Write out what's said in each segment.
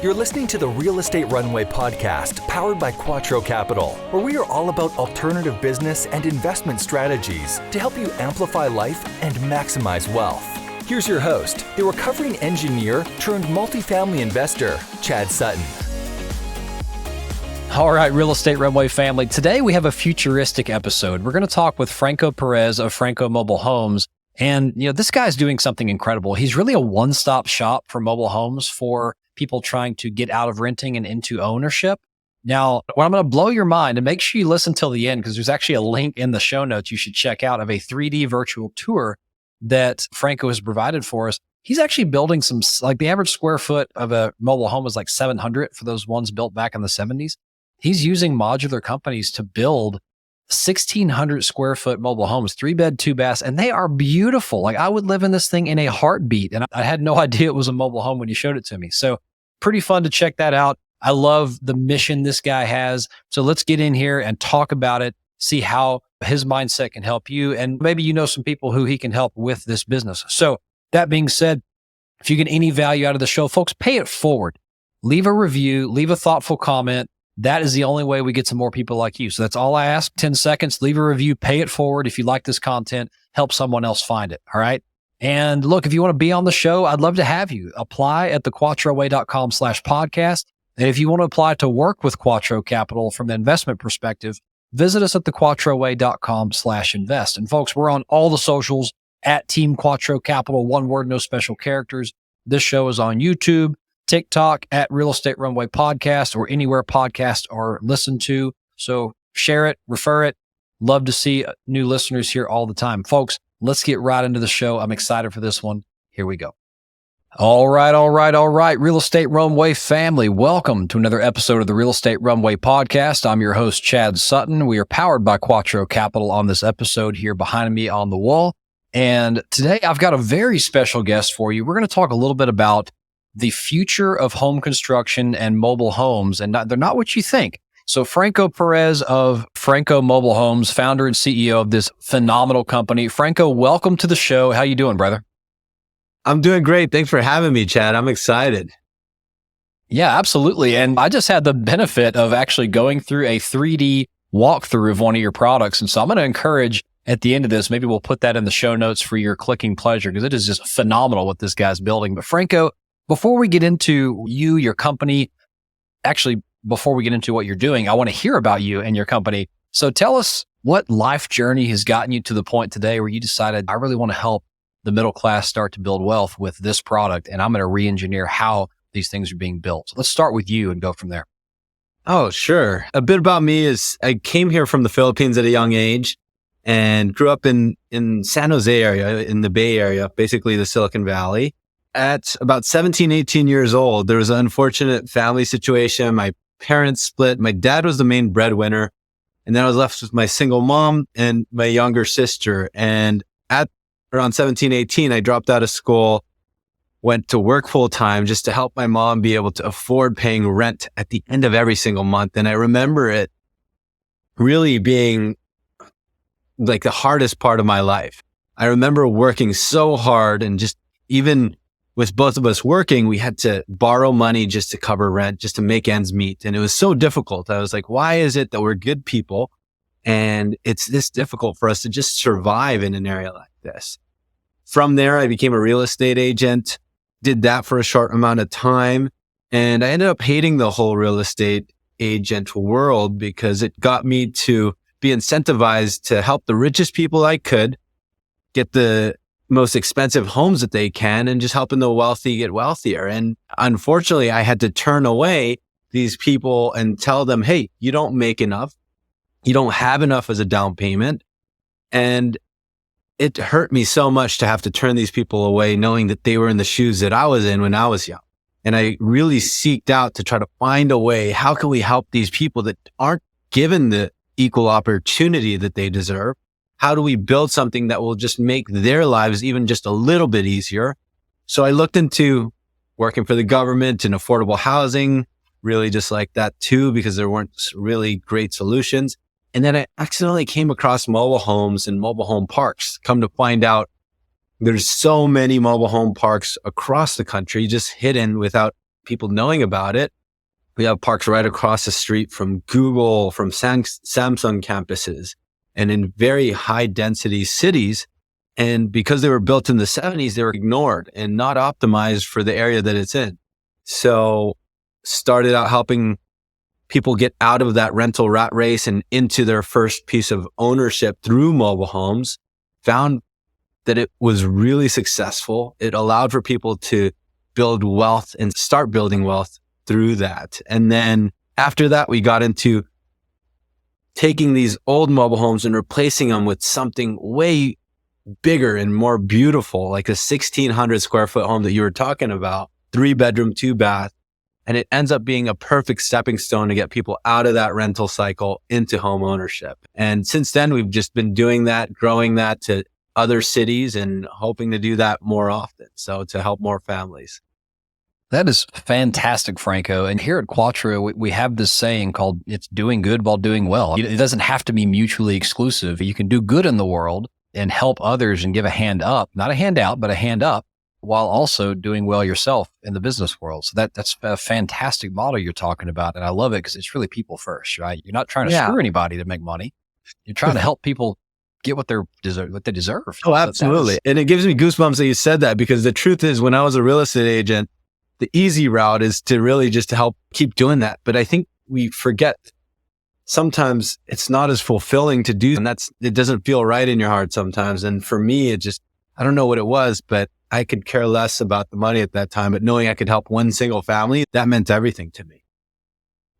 You're listening to the Real Estate Runway podcast, powered by Quattro Capital, where we are all about alternative business and investment strategies to help you amplify life and maximize wealth. Here's your host, the recovering engineer turned multifamily investor, Chad Sutton. All right, Real Estate Runway family. Today we have a futuristic episode. We're going to talk with Franco Perez of Franco Mobile Homes. And, this guy's doing something incredible. He's really a one-stop shop for mobile homes for people trying to get out of renting and into ownership. Now, what I'm going to blow your mind, and make sure you listen till the end, because there's actually a link in the show notes you should check out of a 3D virtual tour that Franco has provided for us. He's actually building some, like the average square foot of a mobile home is like 700 for those ones built back in the 70s. He's using modular companies to build 1,600 square foot mobile homes, 3-bed, 2-bath, and they are beautiful. Like I would live in this thing in a heartbeat. And I had no idea it was a mobile home when you showed it to me. So pretty fun to check that out. I love the mission this guy has. So let's get in here and talk about it, see how his mindset can help you. And maybe you know some people who he can help with this business. So that being said, if you get any value out of the show, folks, pay it forward. Leave a review, leave a thoughtful comment. That is the only way we get some more people like you. So that's all I ask. 10 seconds, leave a review, pay it forward. If you like this content, help someone else find it. All right. And look, if you want to be on the show, I'd love to have you. Apply at thequattroway.com/podcast. And if you want to apply to work with Quattro Capital from the investment perspective, visit us at thequattroway.com/invest. And folks, we're on all the socials at Team Quattro Capital, one word, no special characters. This show is on YouTube, TikTok at Real Estate Runway Podcast, or anywhere podcasts are listened to. So share it, refer it. Love to see new listeners here all the time. Folks, let's get right into the show. I'm excited for this one. Here we go. All right. Real Estate Runway family, welcome to another episode of the Real Estate Runway Podcast. I'm your host, Chad Sutton. We are powered by Quattro Capital on this episode here behind me on the wall. And today I've got a very special guest for you. We're going to talk a little bit about the future of home construction and mobile homes. And they're not what you think. So Franco Perez of Franco Mobile Homes, founder and CEO of this phenomenal company. Franco, welcome to the show. How you doing, brother? I'm doing great. Thanks for having me, Chad. I'm excited. Yeah, absolutely. And I just had the benefit of actually going through a 3D walkthrough of one of your products. And so I'm going to encourage at the end of this, maybe we'll put that in the show notes for your clicking pleasure, because it is just phenomenal what this guy's building. But Franco, before we get into you, your company, actually, before we get into what you're doing, I want to hear about you and your company. So tell us what life journey has gotten you to the point today where you decided, I really want to help the middle class start to build wealth with this product, and I'm going to re-engineer how these things are being built. So let's start with you and go from there. Oh, sure. A bit about me is I came here from the Philippines at a young age and grew up in San Jose area, in the Bay Area, basically the Silicon Valley. At about 17, 18 years old, there was an unfortunate family situation. My parents split. My dad was the main breadwinner. And then I was left with my single mom and my younger sister. And at around 17, 18, I dropped out of school, went to work full time just to help my mom be able to afford paying rent at the end of every single month. And I remember it really being like the hardest part of my life. I remember working so hard, and just even with both of us working, we had to borrow money just to cover rent, just to make ends meet. And it was so difficult. I was like, why is it that we're good people and it's this difficult for us to just survive in an area like this? From there, I became a real estate agent, did that for a short amount of time. And I ended up hating the whole real estate agent world because it got me to be incentivized to help the richest people I could get the most expensive homes that they can, and just helping the wealthy get wealthier. And unfortunately, I had to turn away these people and tell them, hey, you don't make enough. You don't have enough as a down payment. And it hurt me so much to have to turn these people away, knowing that they were in the shoes that I was in when I was young. And I really seeked out to try to find a way, how can we help these people that aren't given the equal opportunity that they deserve? How do we build something that will just make their lives even just a little bit easier? So I looked into working for the government and affordable housing, really just like that too, because there weren't really great solutions. And then I accidentally came across mobile homes and mobile home parks. Come to find out, there's so many mobile home parks across the country, just hidden without people knowing about it. We have parks right across the street from Google, from Samsung campuses, and in very high density cities. And because they were built in the 70s, they were ignored and not optimized for the area that it's in. So started out helping people get out of that rental rat race and into their first piece of ownership through mobile homes. Found that it was really successful. It allowed for people to build wealth and start building wealth through that. And then after that, we got into taking these old mobile homes and replacing them with something way bigger and more beautiful, like a 1,600 square foot home that you were talking about, 3-bedroom, 2-bath. And it ends up being a perfect stepping stone to get people out of that rental cycle into home ownership. And since then, we've just been doing that, growing that to other cities and hoping to do that more often. So to help more families. That is fantastic, Franco. And here at Quattro, we have this saying called, it's doing good while doing well. It doesn't have to be mutually exclusive. You can do good in the world and help others and give a hand up, not a handout, but a hand up, while also doing well yourself in the business world. So that's a fantastic model you're talking about. And I love it because it's really people first, right? You're not trying to screw anybody to make money. You're trying to help people get what they deserve. Oh, absolutely. And it gives me goosebumps that you said that, because the truth is, when I was a real estate agent, the easy route is to really just to help keep doing that. But I think we forget sometimes it's not as fulfilling to do. And it doesn't feel right in your heart sometimes. And for me, I don't know what it was, but I could care less about the money at that time. But knowing I could help one single family, that meant everything to me.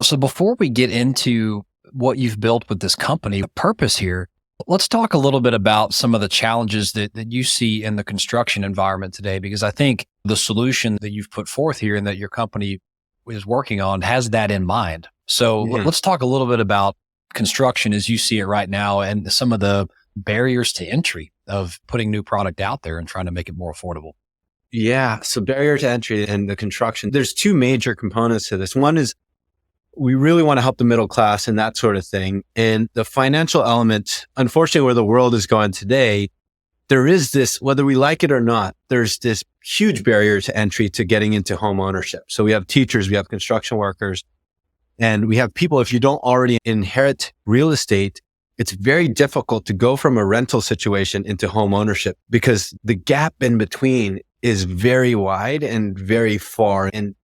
So before we get into what you've built with this company, the purpose here, let's talk a little bit about some of the challenges that you see in the construction environment today, because I think the solution that you've put forth here and that your company is working on has that in mind. So let's talk a little bit about construction as you see it right now and some of the barriers to entry of putting new product out there and trying to make it more affordable. Yeah. So barrier to entry in the construction, there's two major components to this. One is we really want to help the middle class and that sort of thing. And the financial element, unfortunately, where the world is going today, there is this, whether we like it or not, there's this huge barrier to entry to getting into home ownership. So we have teachers, we have construction workers, and we have people, if you don't already inherit real estate, it's very difficult to go from a rental situation into home ownership because the gap in between is very wide and very far. And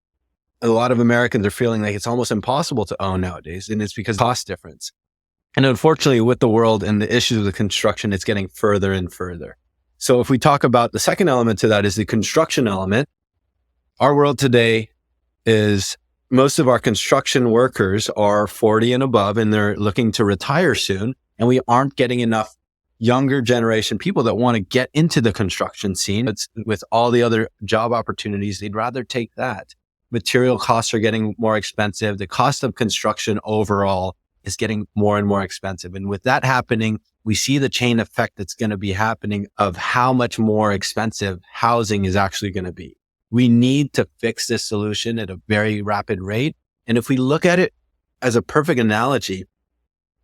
a lot of Americans are feeling like it's almost impossible to own nowadays. And it's because of cost difference. And unfortunately, with the world and the issues of the construction, it's getting further and further. So if we talk about the second element to that is the construction element, our world today is most of our construction workers are 40 and above, and they're looking to retire soon. And we aren't getting enough younger generation people that want to get into the construction scene. It's with all the other job opportunities, they'd rather take that. Material costs are getting more expensive. The cost of construction overall is getting more and more expensive. And with that happening, we see the chain effect that's going to be happening of how much more expensive housing is actually going to be. We need to fix this solution at a very rapid rate. And if we look at it as a perfect analogy,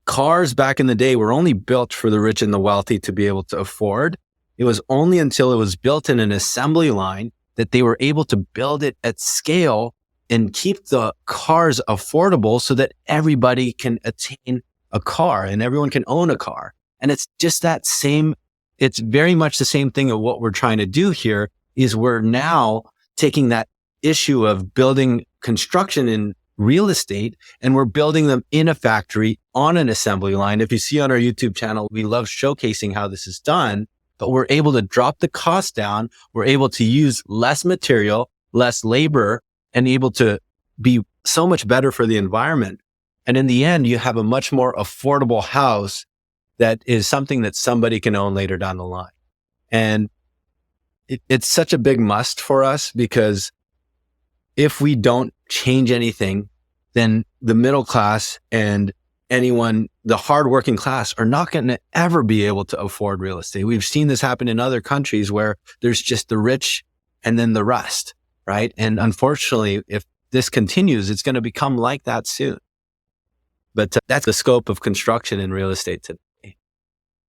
cars back in the day were only built for the rich and the wealthy to be able to afford. It was only until it was built in an assembly line that they were able to build it at scale and keep the cars affordable so that everybody can attain a car and everyone can own a car. And it's just that same, it's very much the same thing of what we're trying to do here is we're now taking that issue of building construction in real estate and we're building them in a factory on an assembly line. If you see on our YouTube channel, we love showcasing how this is done, but we're able to drop the cost down. We're able to use less material, less labor, and able to be so much better for the environment. And in the end, you have a much more affordable house that is something that somebody can own later down the line. And it's such a big must for us because if we don't change anything, then the middle class and anyone, the hardworking class are not going to ever be able to afford real estate. We've seen this happen in other countries where there's just the rich and then the rest, right? And unfortunately, if this continues, it's going to become like that soon. But that's the scope of construction in real estate today.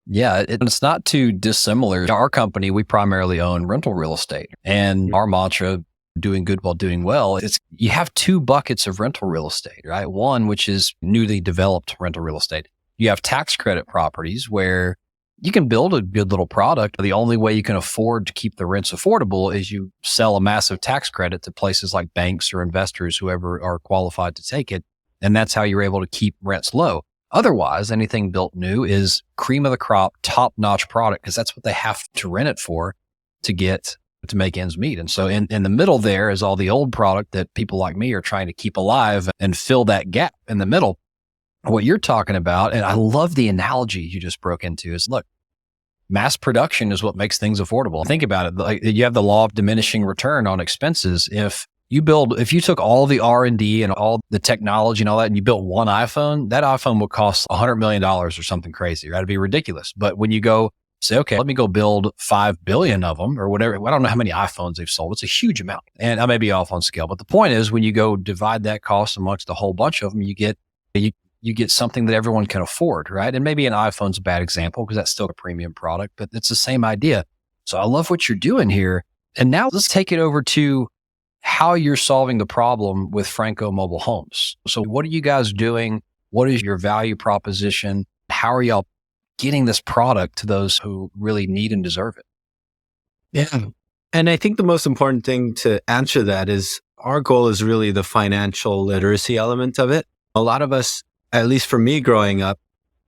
Yeah, it's not too dissimilar. Our company, we primarily own rental real estate. And our mantra doing good while doing well. You have two buckets of rental real estate, right? One, which is newly developed rental real estate. You have tax credit properties where you can build a good little product. The only way you can afford to keep the rents affordable is you sell a massive tax credit to places like banks or investors, whoever are qualified to take it. And that's how you're able to keep rents low. Otherwise, anything built new is cream of the crop, top-notch product, because that's what they have to rent it for to make ends meet. And so in the middle there is all the old product that people like me are trying to keep alive and fill that gap in the middle. What you're talking about, and I love the analogy you just broke into, is look, mass production is what makes things affordable. Think about it. Like, you have the law of diminishing return on expenses. If you took all the R&D and all the technology and all that, and you built one iPhone, that iPhone would cost $100 million or something crazy, right? It'd be ridiculous. But when you go say, okay, let me go build 5 billion of them or whatever. I don't know how many iPhones they've sold. It's a huge amount. And I may be off on scale, but the point is when you go divide that cost amongst a whole bunch of them, you get something that everyone can afford, right? And maybe an iPhone's a bad example because that's still a premium product, but it's the same idea. So I love what you're doing here. And now let's take it over to how you're solving the problem with Franco Mobile Homes. So what are you guys doing? What is your value proposition? How are y'all getting this product to those who really need and deserve it? Yeah. And I think the most important thing to answer that is our goal is really the financial literacy element of it. A lot of us, at least for me growing up,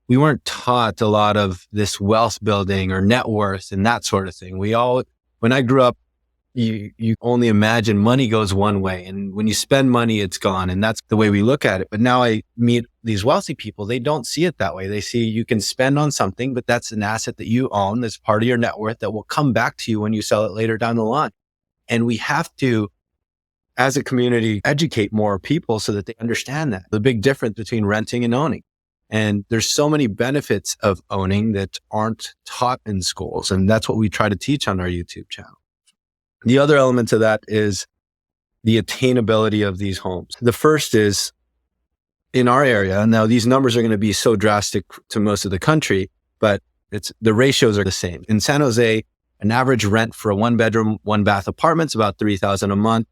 we weren't taught a lot of this wealth building or net worth and that sort of thing. When I grew up, you only imagine money goes one way. And when you spend money, it's gone. And that's the way we look at it. But now I meet these wealthy people. They don't see it that way. They see you can spend on something, but that's an asset that you own. That's part of your net worth that will come back to you when you sell it later down the line. And we have to, as a community, educate more people so that they understand that the big difference between renting and owning. And there's so many benefits of owning that aren't taught in schools. And that's what we try to teach on our YouTube channel. The other element to that is the attainability of these homes. The first is in our area. Now, these numbers are going to be so drastic to most of the country, but the ratios are the same. In San Jose, an average rent for a 1-bedroom, 1-bath apartment is about $3,000 a month.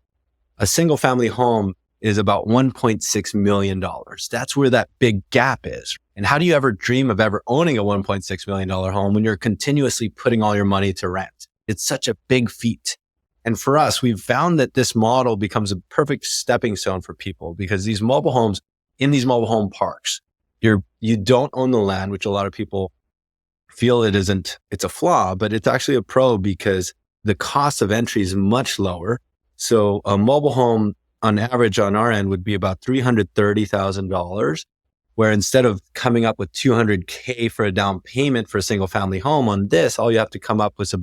A single family home is about $1.6 million. That's where that big gap is. And how do you ever dream of ever owning a $1.6 million home when you're continuously putting all your money to rent? It's such a big feat. And for us, we've found that this model becomes a perfect stepping stone for people because these mobile homes, in these mobile home parks, you don't own the land, which a lot of people feel it's a flaw, but it's actually a pro because the cost of entry is much lower. So a mobile home on average on our end would be about $330,000, where instead of coming up with $200K for a down payment for a single family home on this, all you have to come up with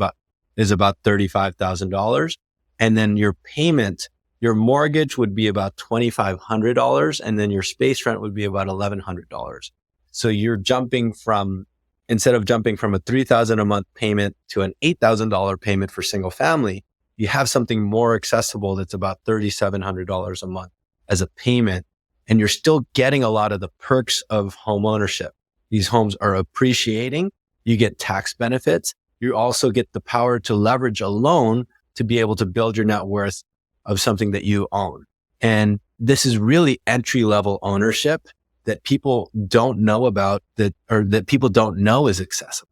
is about $35,000. And then your payment, your mortgage would be about $2,500. And then your space rent would be about $1,100. So you're instead of jumping from a $3,000 a month payment to an $8,000 payment for single family, you have something more accessible that's about $3,700 a month as a payment. And you're still getting a lot of the perks of home ownership. These homes are appreciating. You get tax benefits. You also get the power to leverage a loan to be able to build your net worth of something that you own. And this is really entry-level ownership that people don't know about that people don't know is accessible.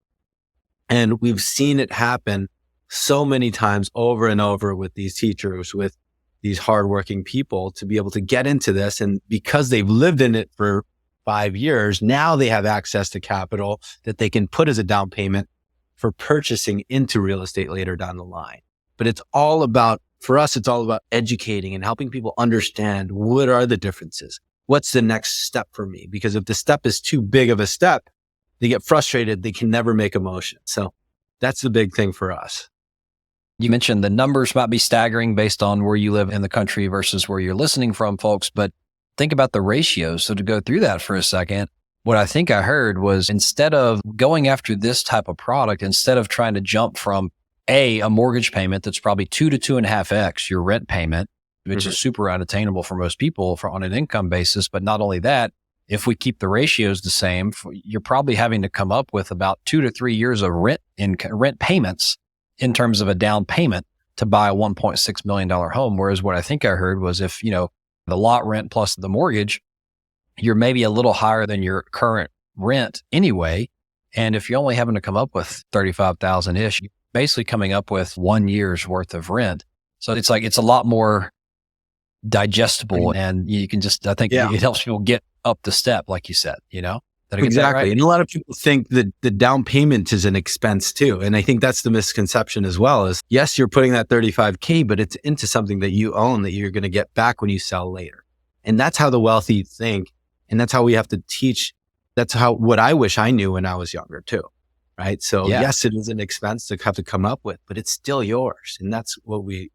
And we've seen it happen so many times over and over with these teachers, with these hardworking people to be able to get into this. And because they've lived in it for 5 years, now they have access to capital that they can put as a down payment for purchasing into real estate later down the line. But for us, it's all about educating and helping people understand what are the differences. What's the next step for me? Because if the step is too big of a step, they get frustrated. They can never make a motion. So that's the big thing for us. You mentioned the numbers might be staggering based on where you live in the country versus where you're listening from, folks, but think about the ratios. So to go through that for a second, what I think I heard was instead of going after this type of product, instead of trying to jump from a mortgage payment that's probably 2 to 2.5x your rent payment, which is super unattainable for most people on an income basis. But not only that, if we keep the ratios the same, you're probably having to come up with about 2 to 3 years of rent payments in terms of a down payment to buy a $1.6 million home. Whereas what I think I heard was if, the lot rent plus the mortgage, you're maybe a little higher than your current rent anyway. And if you're only having to come up with 35,000-ish, you're basically coming up with 1 year's worth of rent. So it's a lot more digestible, and you can I think it helps people get up the step, like you said, Did I get Exactly. that right? And a lot of people think that the down payment is an expense too. And I think that's the misconception as well is, yes, you're putting that $35K, but it's into something that you own that you're going to get back when you sell later. And that's how the wealthy think. And that's how we have to teach. That's what I wish I knew when I was younger too. Right. So yes, it is an expense to have to come up with, but it's still yours. And that's what we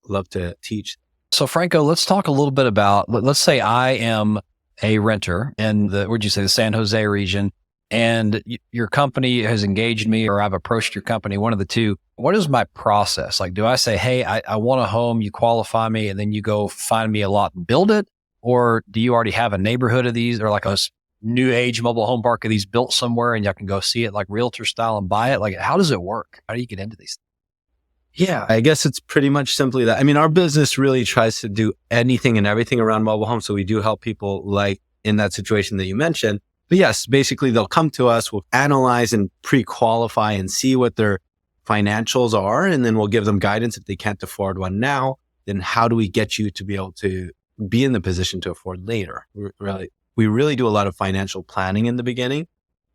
love to teach. So Franco, let's talk a little bit about, let's say I am a renter in the San Jose region, and your company has engaged me, or I've approached your company, one of the two. What is my process? Like, do I say, hey, I want a home, you qualify me, and then you go find me a lot and build it? Or do you already have a neighborhood of these, or like a new age mobile home park of these built somewhere and y'all can go see it like realtor style and buy it? Like, how does it work? How do you get into these? Yeah, I guess it's pretty much simply that. I mean, our business really tries to do anything and everything around mobile homes. So we do help people like in that situation that you mentioned. But yes, basically they'll come to us, we'll analyze and pre-qualify and see what their financials are. And then we'll give them guidance if they can't afford one now, then how do we get you to be able to be in the position to afford later? We really do a lot of financial planning in the beginning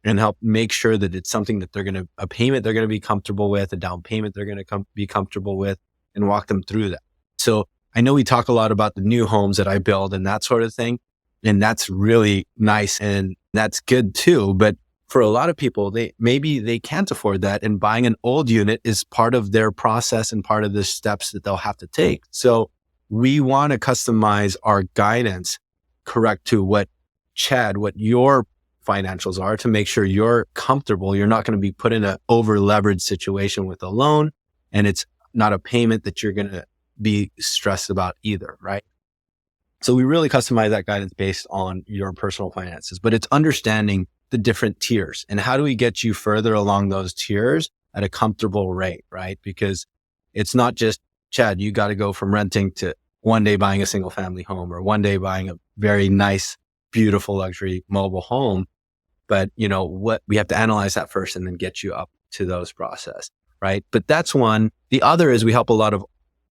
and help make sure that it's something that a payment they're going to be comfortable with, a down payment they're going to be comfortable with, and walk them through that. So I know we talk a lot about the new homes that I build and that sort of thing. And that's really nice and that's good too. But for a lot of people, maybe they can't afford that, and buying an old unit is part of their process and part of the steps that they'll have to take. So we want to customize our guidance correct to what your financials are, to make sure you're comfortable. You're not going to be put in an over leveraged situation with a loan, and it's not a payment that you're going to be stressed about either. Right. So we really customize that guidance based on your personal finances, but it's understanding the different tiers and how do we get you further along those tiers at a comfortable rate, right? Because it's not just, Chad, you got to go from renting to one day buying a single family home or one day buying a very nice, beautiful luxury mobile home. But we have to analyze that first and then get you up to those process, right? But that's one. The other is we help a lot of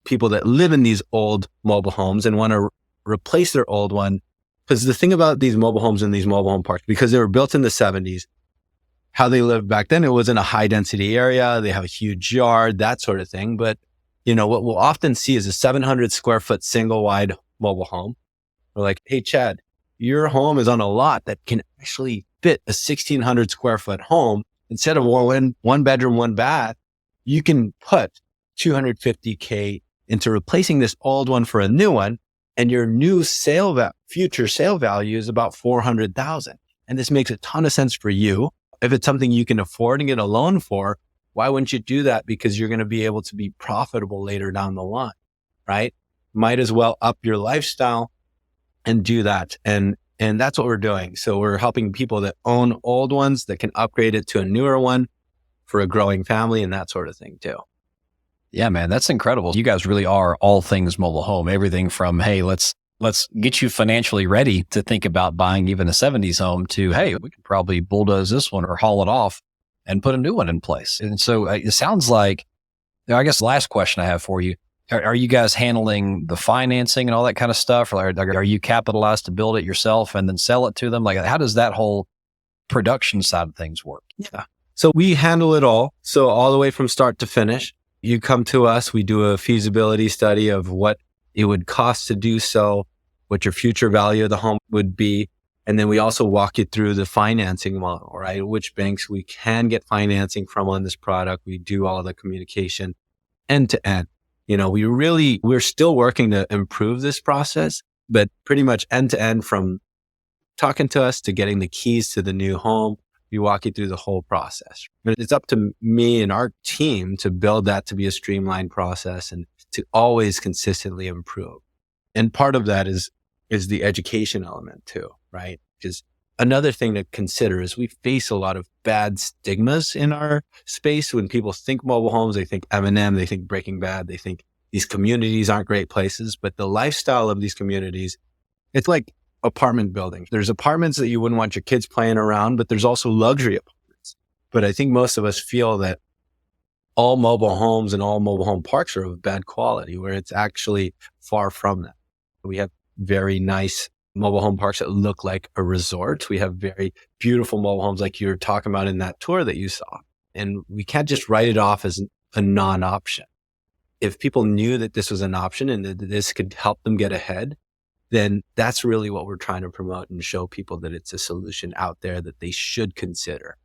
people that live in these old mobile homes and want to replace their old one. Because the thing about these mobile homes and these mobile home parks, because they were built in the 70s, how they lived back then, it was in a high density area. They have a huge yard, that sort of thing. But what we'll often see is a 700 square foot single wide mobile home. We're like, hey, Chad, your home is on a lot that can actually fit a 1,600 square foot home. Instead of one bedroom, one bath, you can put $250K into replacing this old one for a new one. And your new future sale value is about $400,000. And this makes a ton of sense for you. If it's something you can afford and get a loan for, why wouldn't you do that? Because you're going to be able to be profitable later down the line, right? Might as well up your lifestyle and do that. And that's what we're doing. So we're helping people that own old ones that can upgrade it to a newer one for a growing family and that sort of thing too. Yeah, man, that's incredible. You guys really are all things mobile home, everything from, hey, let's get you financially ready to think about buying even a 70s home to, hey, we could probably bulldoze this one or haul it off and put a new one in place. And so it sounds like, I guess the last question I have for you, are you guys handling the financing and all that kind of stuff? Or are you capitalized to build it yourself and then sell it to them? Like, how does that whole production side of things work? Yeah. So we handle it all. So all the way from start to finish. You come to us, we do a feasibility study of what it would cost to do so, what your future value of the home would be. And then we also walk you through the financing model, right? Which banks we can get financing from on this product. We do all the communication end to end. We're still working to improve this process, but pretty much end to end from talking to us to getting the keys to the new home. We walk you through the whole process. But it's up to me and our team to build that to be a streamlined process and to always consistently improve. And part of that is the education element too, right? Because another thing to consider is we face a lot of bad stigmas in our space. When people think mobile homes, they think M&M, they think Breaking Bad, they think These communities aren't great places, but the lifestyle of these communities, it's like apartment buildings. There's apartments that you wouldn't want your kids playing around, but there's also luxury apartments. But I think most of us feel that all mobile homes and all mobile home parks are of bad quality, where it's actually far from that. We have very nice mobile home parks that look like a resort. We have very beautiful mobile homes like you were talking about in that tour that you saw. And we can't just write it off as a non-option. If people knew that this was an option and that this could help them get ahead, then that's really what we're trying to promote and show people, that it's a solution out there that they should consider.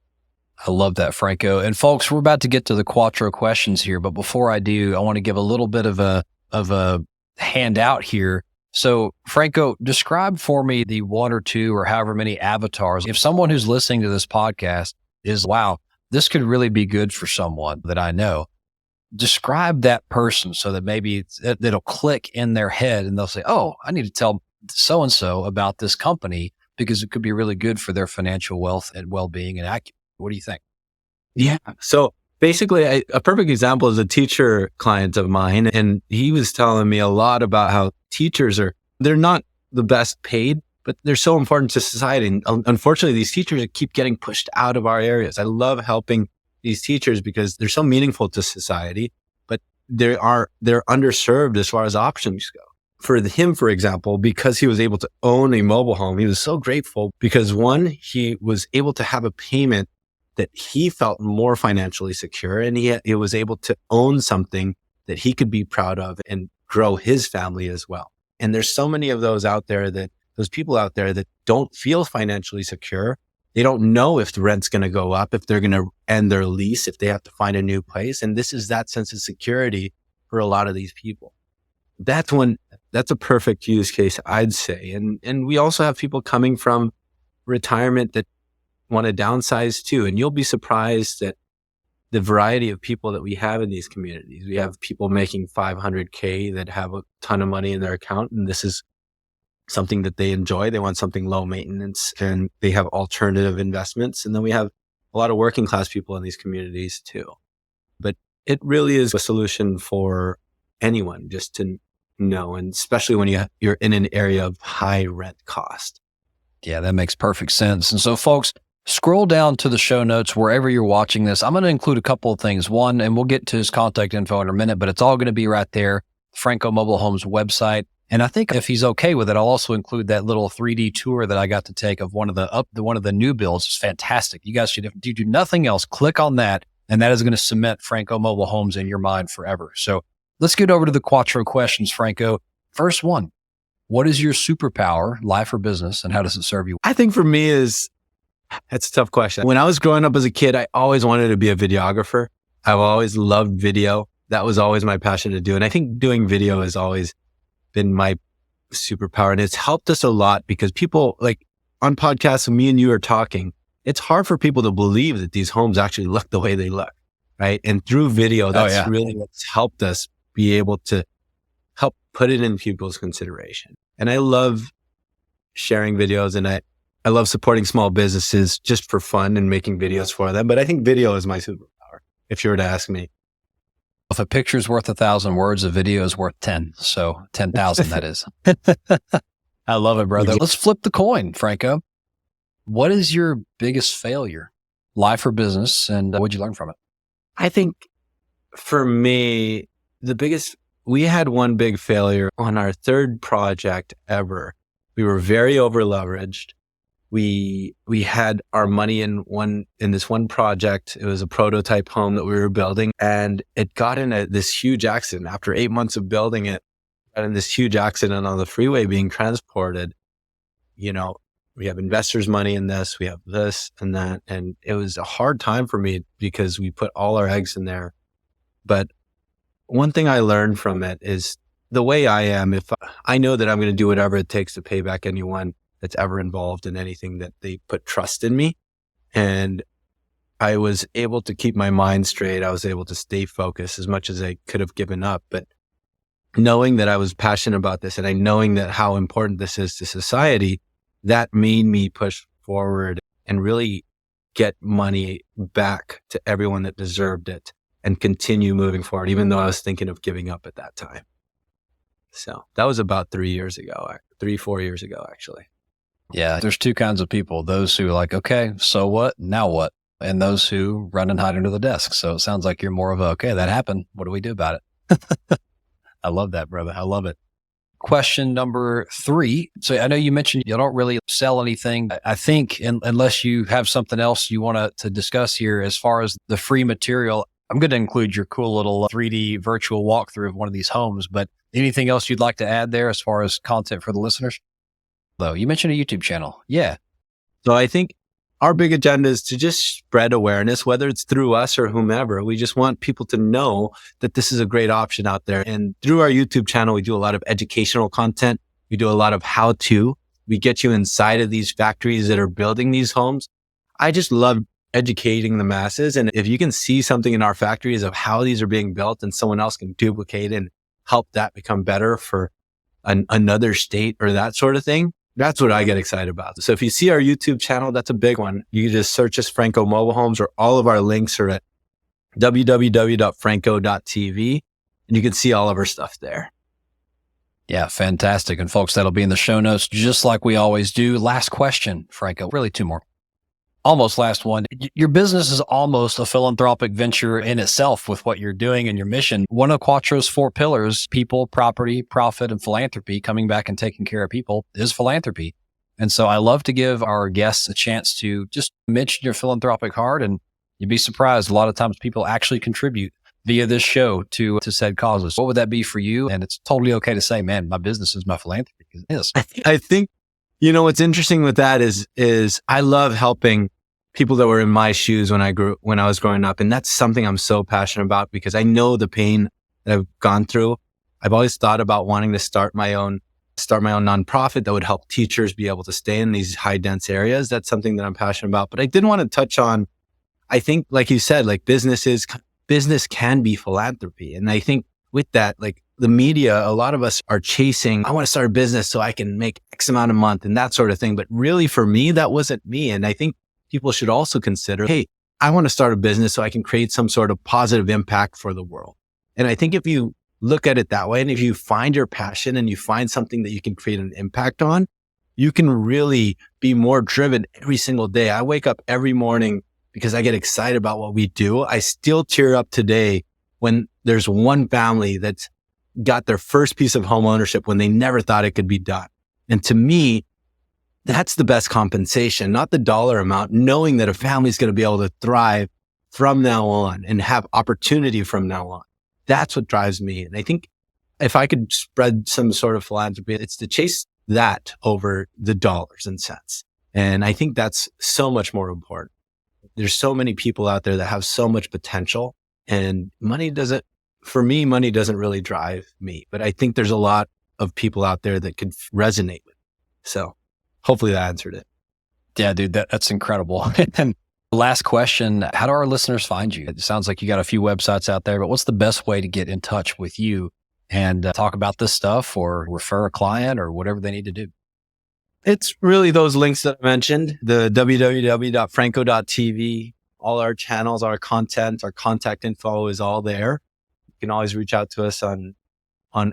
I love that, Franco. And folks, we're about to get to the Quattro questions here, but before I do, I want to give a little bit of a handout here. So, Franco, describe for me the one or two or however many avatars. If someone who's listening to this podcast is, wow, this could really be good for someone that I know, describe that person so that maybe it'll click in their head and they'll say, oh, I need to tell so-and-so about this company because it could be really good for their financial wealth and well-being and acumen. What do you think? Yeah. So basically, a perfect example is a teacher client of mine. And he was telling me a lot about how teachers they're not the best paid, but they're so important to society. And unfortunately, these teachers keep getting pushed out of our areas. I love helping these teachers because they're so meaningful to society, but they're underserved as far as options go. For him, for example, because he was able to own a mobile home, he was so grateful because one, he was able to have a payment that he felt more financially secure, and he was able to own something that he could be proud of and grow his family as well. And there's so many of those people out there that don't feel financially secure. They don't know if the rent's going to go up, if they're going to end their lease, if they have to find a new place. And this is that sense of security for a lot of these people. That's a perfect use case, I'd say. And we also have people coming from retirement that want to downsize too. And you'll be surprised at the variety of people that we have in these communities. We have people making $500K that have a ton of money in their account. And this is something that they enjoy. They want something low maintenance and they have alternative investments. And then we have a lot of working class people in these communities too. But it really is a solution for anyone just to know. And especially when you're in an area of high rent cost. Yeah, that makes perfect sense. And so folks, scroll down to the show notes wherever you're watching this. I'm going to include a couple of things. One, and we'll get to his contact info in a minute, but it's all going to be right there. Franco Mobile Homes website. And I think if he's okay with it, I'll also include that little 3D tour that I got to take of one of the new builds. It's fantastic. You guys should, if you do nothing else, click on that. And that is going to cement Franco Mobile Homes in your mind forever. So let's get over to the Quattro questions, Franco. First one, what is your superpower, life or business, and how does it serve you? I think for me that's a tough question. When I was growing up as a kid, I always wanted to be a videographer. I've always loved video. That was always my passion to do. And I think doing video has always been my superpower. And it's helped us a lot because people, like on podcasts, when me and you are talking, it's hard for people to believe that these homes actually look the way they look, right? And through video, that's really what's helped us be able to help put it in people's consideration. And I love sharing videos, and I love supporting small businesses just for fun and making videos for them. But I think video is my superpower, if you were to ask me. If a picture is worth 1,000 words, a video is worth 10. So 10,000, that is. I love it, brother. Let's flip the coin, Franco. What is your biggest failure, life or business, and what'd you learn from it? I think for me, we had one big failure on our third project ever. We were very over leveraged. We had our money in this one project. It was a prototype home that we were building, and it got in this huge accident. After 8 months of building it, got in this huge accident on the freeway being transported. You know, we have investors' money in this, we have this and that. And it was a hard time for me because we put all our eggs in there. But one thing I learned from it is the way I am, if I know that I'm going to do whatever it takes to pay back anyone that's ever involved in anything that they put trust in me. And I was able to keep my mind straight. I was able to stay focused as much as I could have given up. But knowing that I was passionate about this and knowing that how important this is to society, that made me push forward and really get money back to everyone that deserved it. and continue moving forward, even though I was thinking of giving up at that time. So that was about 4 years ago, actually. Yeah, there's two kinds of people. Those who are like, okay, so what? Now what? And those who run and hide under the desk. So it sounds like you're more of a, okay, that happened. What do we do about it? I love that, brother. I love it. Question number 3. So I know you mentioned you don't really sell anything. I think unless you have something else you want to discuss here as far as the free material, I'm going to include your cool little 3D virtual walkthrough of one of these homes. But anything else you'd like to add there as far as content for the listeners? Though you mentioned a YouTube channel. Yeah. So I think our big agenda is to just spread awareness, whether it's through us or whomever. We just want people to know that this is a great option out there. And through our YouTube channel, we do a lot of educational content. We do a lot of how-to. We get you inside of these factories that are building these homes. I just love educating the masses. And if you can see something in our factories of how these are being built and someone else can duplicate and help that become better for another state or that sort of thing, that's what I get excited about. So if you see our YouTube channel, that's a big one. You can just search us Franco Mobile Homes, or all of our links are at www.franco.tv, and you can see all of our stuff there. Yeah, fantastic. And folks, that'll be in the show notes, just like we always do. Last question, Franco. Really 2 more. Almost last one. Your business is almost a philanthropic venture in itself with what you're doing and your mission. One of Quattro's 4 pillars, people, property, profit, and philanthropy, coming back and taking care of people, is philanthropy. And so I love to give our guests a chance to just mention your philanthropic heart, and you'd be surprised. A lot of times people actually contribute via this show to said causes. What would that be for you? And it's totally okay to say, man, my business is my philanthropy. It is. I think, what's interesting with that is I love helping people that were in my shoes when I was growing up. And that's something I'm so passionate about because I know the pain that I've gone through. I've always thought about wanting to start my own nonprofit that would help teachers be able to stay in these high dense areas. That's something that I'm passionate about. But I did want to touch on, I think, like you said, like business can be philanthropy. And I think with that, like the media, a lot of us are chasing, I want to start a business so I can make X amount a month and that sort of thing. But really for me, that wasn't me. And I think people should also consider, hey, I want to start a business so I can create some sort of positive impact for the world. And I think if you look at it that way, and if you find your passion and you find something that you can create an impact on, you can really be more driven every single day. I wake up every morning because I get excited about what we do. I still tear up today when there's one family that's got their first piece of home ownership when they never thought it could be done. And to me, that's the best compensation, not the dollar amount, knowing that a family is going to be able to thrive from now on and have opportunity from now on. That's what drives me. And I think if I could spread some sort of philanthropy, it's to chase that over the dollars and cents. And I think that's so much more important. There's so many people out there that have so much potential, and money doesn't really drive me. But I think there's a lot of people out there that could resonate with it. So hopefully that answered it. Yeah, dude, that's incredible. And last question, how do our listeners find you? It sounds like you got a few websites out there, but what's the best way to get in touch with you and talk about this stuff or refer a client or whatever they need to do? It's really those links that I mentioned, the www.franco.tv, all our channels, our content, our contact info is all there. You can always reach out to us on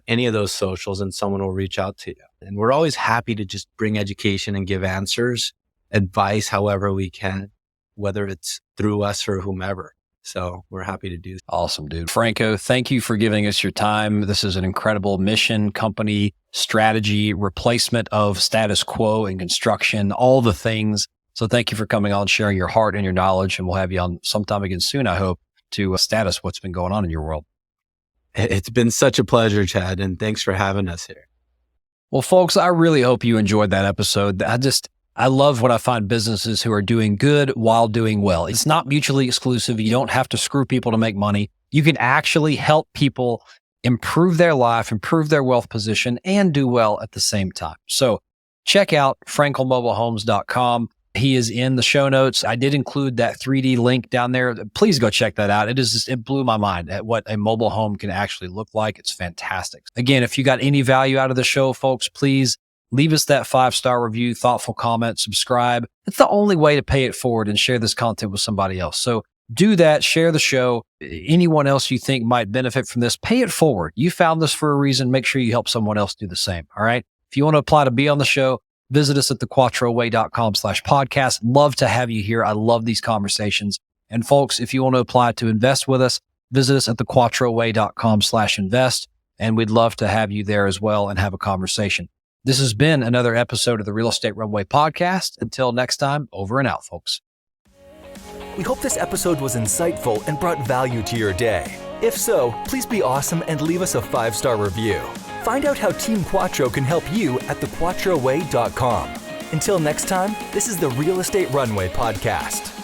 any of those socials and someone will reach out to you. And we're always happy to just bring education and give answers, advice, however we can, whether it's through us or whomever. So we're happy to do that. Awesome, dude. Franco, thank you for giving us your time. This is an incredible mission, company, strategy, replacement of status quo in construction, all the things. So thank you for coming on, sharing your heart and your knowledge. And we'll have you on sometime again soon, I hope, to status what's been going on in your world. It's been such a pleasure, Chad, and thanks for having us here. Well, folks, I really hope you enjoyed that episode. I love when I find businesses who are doing good while doing well. It's not mutually exclusive. You don't have to screw people to make money. You can actually help people improve their life, improve their wealth position, and do well at the same time. So check out francomobilehomes.com. He is in the show notes. I did include that 3D link down there. Please go check that out. It blew my mind at what a mobile home can actually look like. It's fantastic. Again, if you got any value out of the show, folks, please leave us that 5-star review, thoughtful comment, subscribe. It's the only way to pay it forward and share this content with somebody else. So Do that. Share the show. Anyone else you think might benefit from this, pay it forward. You found this for a reason. Make sure you help someone else do the same. All right. If you want to apply to be on the show, visit us at thequattroway.com/podcast. Love to have you here. I love these conversations. And folks, if you want to apply to invest with us, visit us at thequattroway.com/invest. And we'd love to have you there as well and have a conversation. This has been another episode of the Real Estate Runway podcast. Until next time, over and out, folks. We hope this episode was insightful and brought value to your day. If so, please be awesome and leave us a 5-star review. Find out how Team Quattro can help you at thequattroway.com. Until next time, this is the Real Estate Runway podcast.